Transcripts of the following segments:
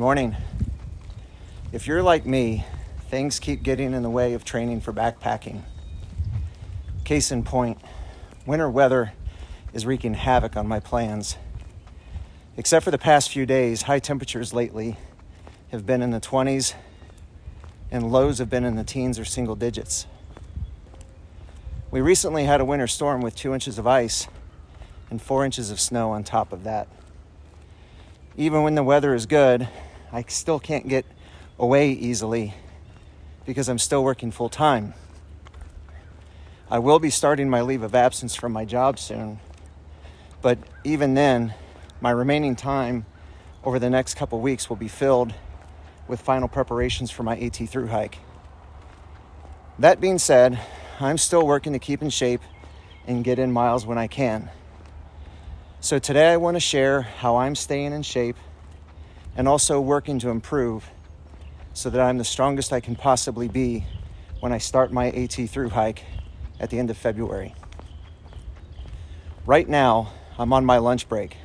morning. If you're like me, things keep getting in the way of training for backpacking. Case in point, winter weather is wreaking havoc on my plans. Except for the past few days, high temperatures lately have been in the 20s and lows have been in the teens or single digits. We recently had a winter storm with 2 inches of ice and 4 inches of snow on top of that. Even when the weather is good, I still can't get away easily because I'm still working full time. I will be starting my leave of absence from my job soon, but even then, my remaining time over the next couple weeks will be filled with final preparations for my AT Thru-Hike. That being said, I'm still working to keep in shape and get in miles when I can. So today I want to share how I'm staying in shape and also working to improve so that I'm the strongest I can possibly be when I start my AT Thru-Hike at the end of February. Right now, I'm on my lunch break,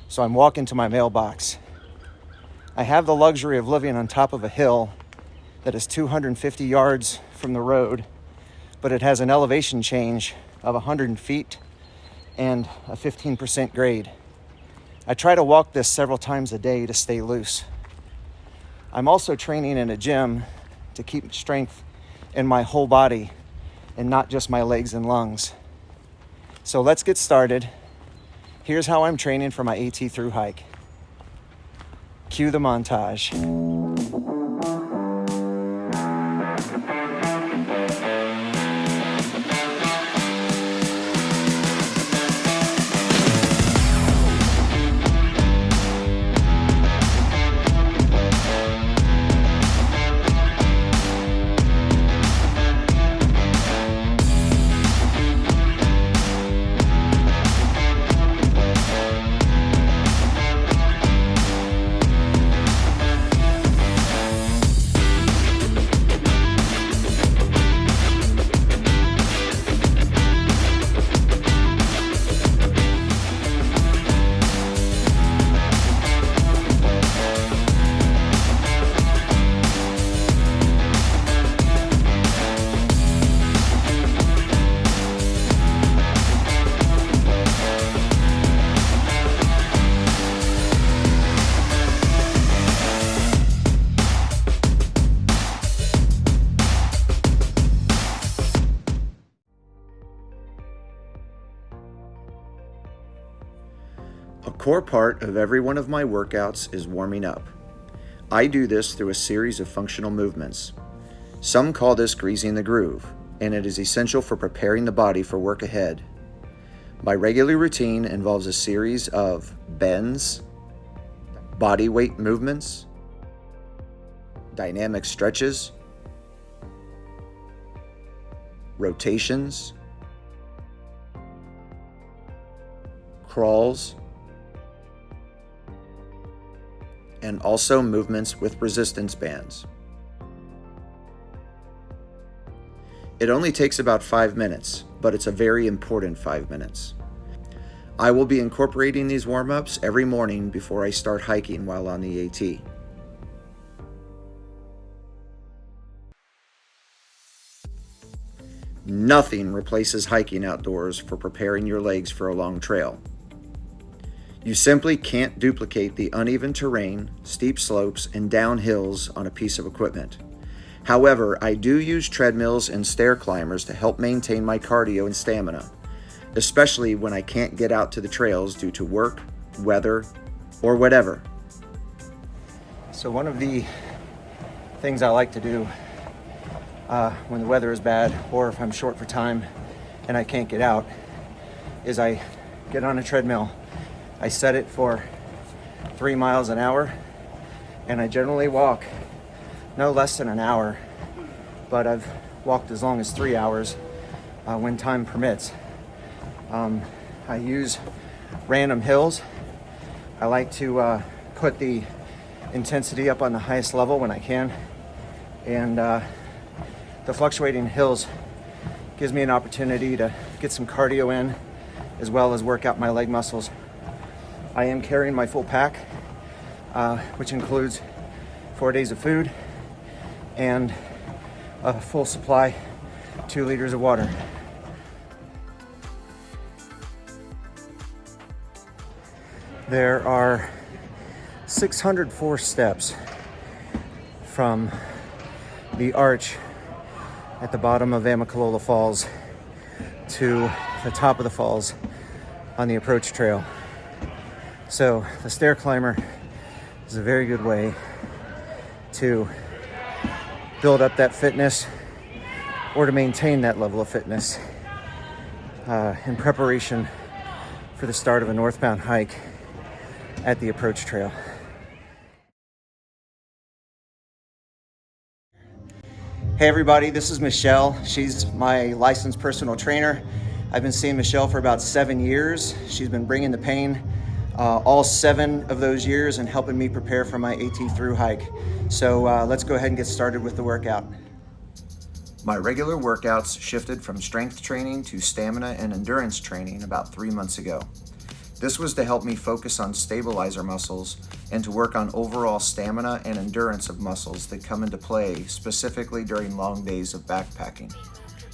so I'm walking to my mailbox. I have the luxury of living on top of a hill that is 250 yards from the road, but it has an elevation change of 100 feet and a 15% grade. I try to walk this several times a day to stay loose. I'm also training in a gym to keep strength in my whole body and not just my legs and lungs. So let's get started. Here's how I'm training for my AT Thru-Hike. Cue the montage. A core part of every one of my workouts is warming up. I do this through a series of functional movements. Some call this greasing the groove, and it is essential for preparing the body for work ahead. My regular routine involves a series of bends, body weight movements, dynamic stretches, rotations, crawls, and also movements with resistance bands. It only takes about 5 minutes, but it's a very important 5 minutes. I will be incorporating these warm-ups every morning before I start hiking while on the AT. Nothing replaces hiking outdoors for preparing your legs for a long trail. You simply can't duplicate the uneven terrain, steep slopes, and downhills on a piece of equipment. However, I do use treadmills and stair climbers to help maintain my cardio and stamina, especially when I can't get out to the trails due to work, weather, or whatever. So one of the things I like to do when the weather is bad or if I'm short for time and I can't get out is I get on a treadmill. I set it for 3 miles an hour, and I generally walk no less than an hour, but I've walked as long as 3 hours when time permits. I use random hills. I like to put the intensity up on the highest level when I can, and the fluctuating hills gives me an opportunity to get some cardio in as well as work out my leg muscles. I am carrying my full pack. which includes 4 days of food and a full supply, 2 liters of water. There are 604 steps from the arch at the bottom of Amicalola Falls to the top of the falls on the approach trail. So the stair climber is a very good way to build up that fitness or to maintain that level of fitness in preparation for the start of a northbound hike at the approach trail. Hey everybody, this is Michelle. She's my licensed personal trainer. I've been seeing Michelle for about 7 years. She's been bringing the pain all 7 of those years and helping me prepare for my AT Thru-Hike. So let's go ahead and get started with the workout. My regular workouts shifted from strength training to stamina and endurance training about 3 months ago. This was to help me focus on stabilizer muscles and to work on overall stamina and endurance of muscles that come into play specifically during long days of backpacking.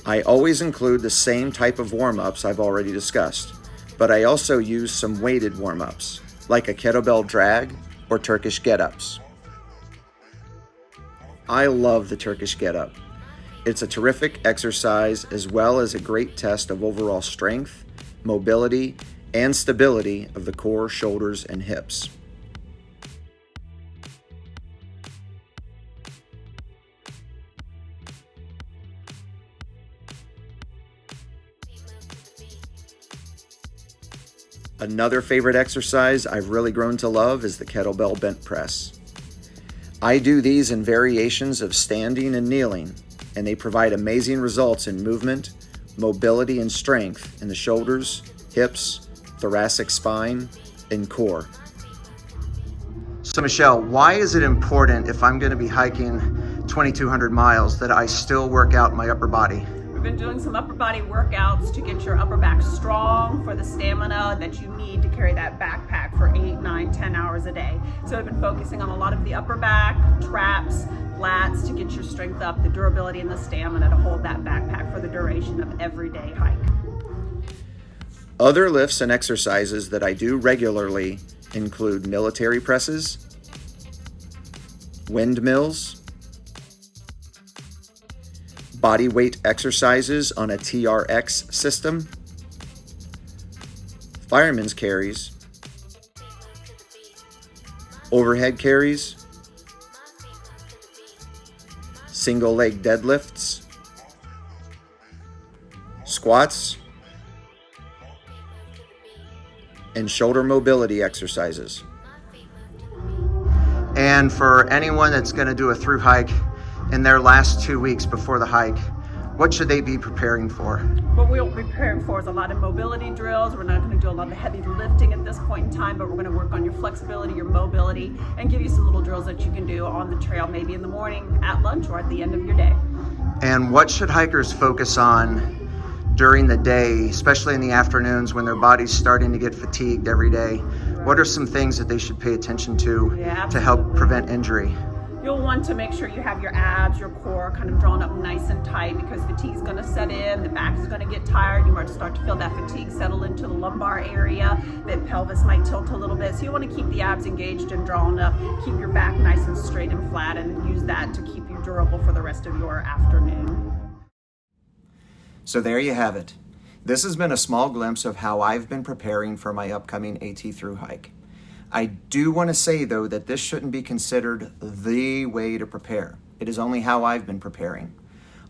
I always include the same type of warm-ups I've already discussed, but I also use some weighted warm-ups, like a kettlebell drag or Turkish get-ups. I love the Turkish get-up. It's a terrific exercise as well as a great test of overall strength, mobility, and stability of the core, shoulders, and hips. Another favorite exercise I've really grown to love is the kettlebell bent press. I do these in variations of standing and kneeling, and they provide amazing results in movement, mobility, and strength in the shoulders, hips, thoracic spine, and core. So Michelle, why is it important if I'm going to be hiking 2,200 miles that I still work out my upper body? We've been doing some upper body workouts to get your upper back strong for the stamina that you need to carry that backpack for 8, 9, 10 hours a day. So I've been focusing on a lot of the upper back, traps, lats to get your strength up, the durability and the stamina to hold that backpack for the duration of everyday hike. Other lifts and exercises that I do regularly include military presses, windmills, body weight exercises on a TRX system, fireman's carries, overhead carries, single leg deadlifts, squats, and shoulder mobility exercises. And for anyone that's going to do a thru hike in their last 2 weeks before the hike, what should they be preparing for? What we'll be preparing for is a lot of mobility drills. We're not going to do a lot of heavy lifting at this point in time, but we're going to work on your flexibility, your mobility, and give you some little drills that you can do on the trail, maybe in the morning, at lunch, or at the end of your day. And what should hikers focus on during the day, especially in the afternoons when their body's starting to get fatigued every day? What are some things that they should pay attention to help prevent injury? You'll want to make sure you have your abs, your core kind of drawn up nice and tight because fatigue is going to set in, the back is going to get tired, you might start to feel that fatigue settle into the lumbar area, the pelvis might tilt a little bit. So you want to keep the abs engaged and drawn up, keep your back nice and straight and flat, and use that to keep you durable for the rest of your afternoon. So there you have it. This has been a small glimpse of how I've been preparing for my upcoming AT Thru-Hike. I do want to say though that this shouldn't be considered the way to prepare. It is only how I've been preparing.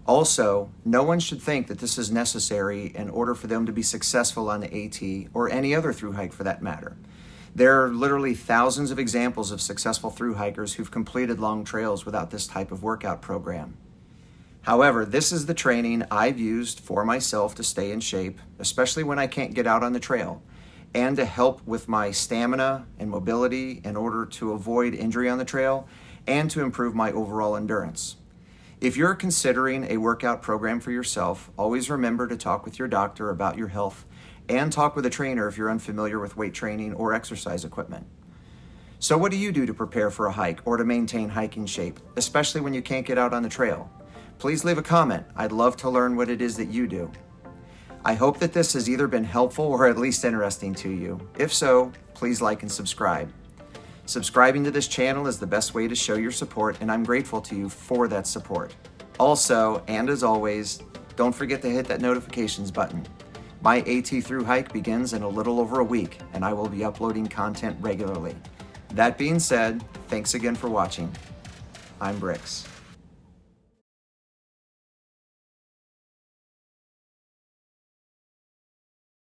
Also, no one should think that this is necessary in order for them to be successful on the AT or any other thru-hike for that matter. There are literally thousands of examples of successful thru-hikers who've completed long trails without this type of workout program. However, this is the training I've used for myself to stay in shape, especially when I can't get out on the trail, and to help with my stamina and mobility in order to avoid injury on the trail and to improve my overall endurance. If you're considering a workout program for yourself, always remember to talk with your doctor about your health and talk with a trainer if you're unfamiliar with weight training or exercise equipment. So what do you do to prepare for a hike or to maintain hiking shape, especially when you can't get out on the trail? Please leave a comment. I'd love to learn what it is that you do. I hope that this has either been helpful or at least interesting to you. If so, please like and subscribe. Subscribing to this channel is the best way to show your support, and I'm grateful to you for that support. Also, and as always, don't forget to hit that notifications button. My AT Thru-Hike begins in a little over a week, and I will be uploading content regularly. That being said, thanks again for watching. I'm Brix.